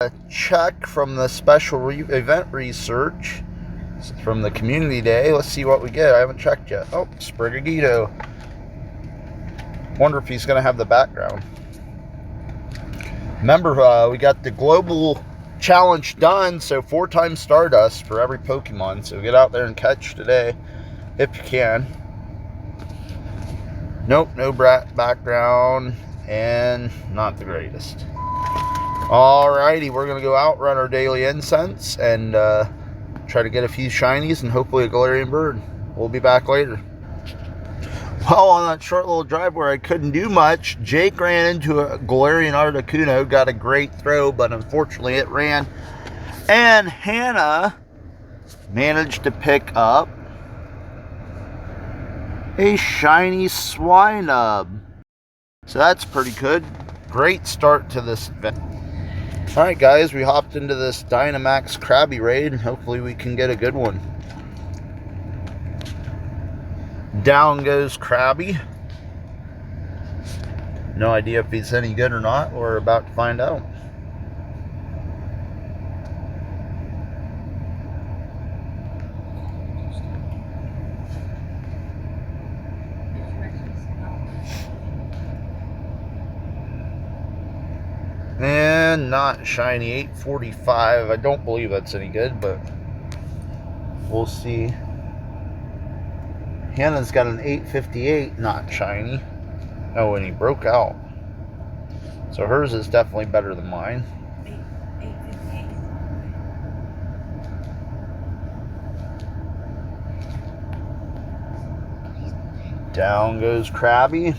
A check from the special event research from the community day. Let's see what we get. I haven't checked yet. Oh, Sprigagito. Wonder if he's going to have the background. Remember, we got the global challenge done, so 4 times Stardust for every Pokemon. So get out there and catch today if you can. Nope, no background, and not the greatest. Alrighty, we're going to go out, run our daily incense, and try to get a few shinies and hopefully a Galarian bird. We'll be back later. Well, on that short little drive where I couldn't do much, Jake ran into a Galarian Articuno, got a great throw, but unfortunately it ran. And Hannah managed to pick up a shiny Swinub. So that's pretty good. Great start to this event. Alright guys, we hopped into this Dynamax Krabby raid and hopefully we can get a good one. Down goes Krabby. No idea if he's any good or not. We're about to find out. And not shiny. 845. I don't believe that's any good, but we'll see. Hannah's got an 858, not shiny. Oh, and he broke out. So hers is definitely better than mine. 858. Down goes Krabby.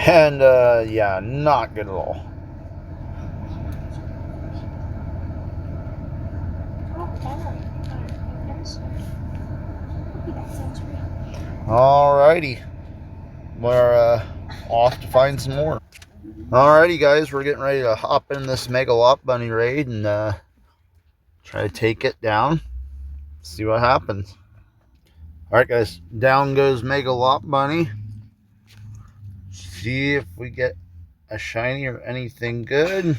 And, yeah, not good at all. Alrighty. We're off to find some more. Alrighty, guys. We're getting ready to hop in this Mega Lot Bunny raid and try to take it down. See what happens. Alright, guys. Down goes Mega Lot Bunny. See if we get a shiny or anything good.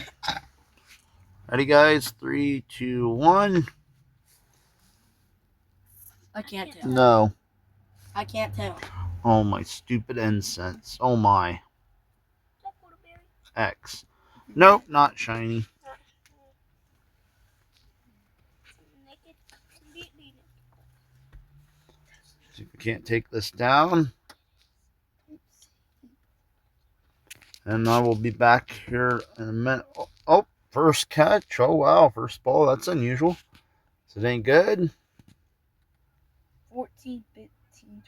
Ready, guys? 3, 2, 1. I can't tell. No. I can't tell. Oh, my stupid incense. Oh, my. X. Nope, not shiny. See if we can't take this down. And I will be back here in a minute. Oh, first catch. Oh, wow. First ball. That's unusual. So it ain't good. 14, 15,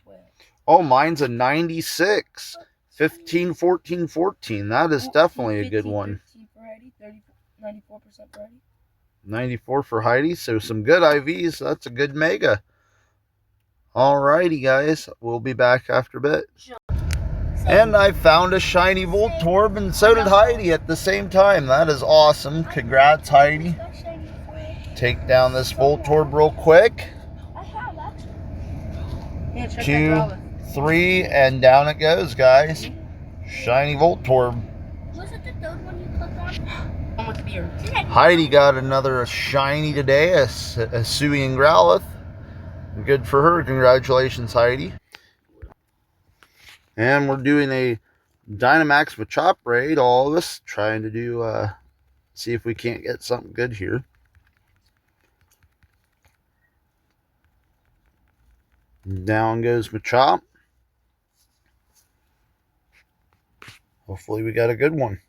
12. Oh, mine's a 96. 15, 14, 14. That is definitely a good one. 13 for Heidi, 94% for Heidi. 94 for Heidi. So some good IVs. That's a good mega. Alrighty, guys. We'll be back after a bit. And I found a shiny Voltorb, and so did Heidi at the same time. That is awesome. Congrats, Heidi. Take down this Voltorb real quick. 2, 3, and down it goes, guys. Shiny Voltorb. Was it the third one you clicked on? With beer. Heidi got another shiny today, a Suian Growlithe. Good for her. Congratulations, Heidi. And we're doing a Dynamax Machop raid. All of us trying to do, see if we can't get something good here. Down goes Machop. Hopefully we got a good one.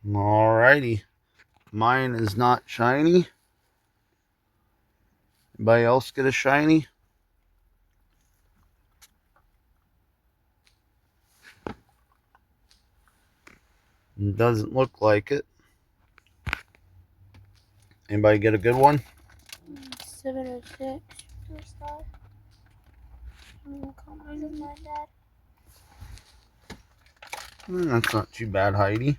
Alrighty. Mine is not shiny. Anybody else get a shiny? It doesn't look like it. Anybody get a good one? 706. First off. Comment my dad. That's not too bad, Heidi.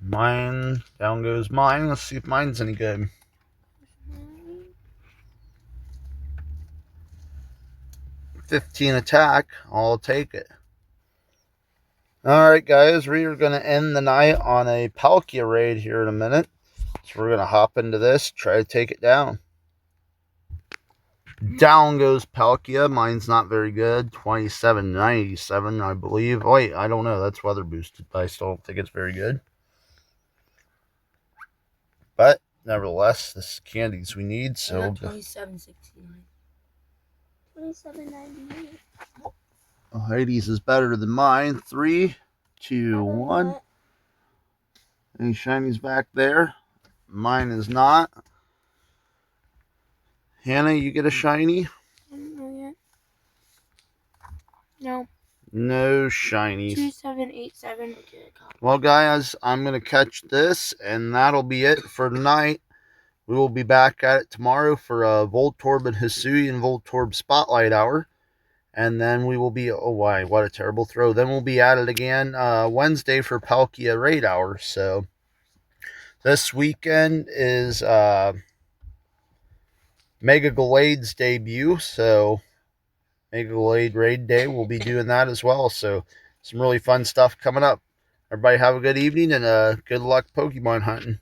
Mine, down goes mine. Let's see if mine's any good. 15 attack. I'll take it. Alright, guys. We are going to end the night on a Palkia raid here in a minute. So we're going to hop into this, try to take it down. Down goes Palkia. Mine's not very good. 2797, I believe. Oh, wait, I don't know. That's weather boosted, but I still don't think it's very good. But nevertheless, this is candies we need. So 2769. 27.98. Heidi's is better than mine. 3, 2, 1. Any shinies back there? Mine is not. Hannah, you get a shiny? I don't know yet. No. No shinies. 2787. Okay, Well, guys, I'm going to catch this, and that'll be it for tonight. We will be back at it tomorrow for Voltorb and Hisuian Voltorb Spotlight Hour. And then we will be, oh, why, what a terrible throw. Then we'll be at it again Wednesday for Palkia Raid Hour. So this weekend is Mega Glade's debut. So Mega Glade Raid Day, we'll be doing that as well. So some really fun stuff coming up. Everybody have a good evening and good luck Pokemon hunting.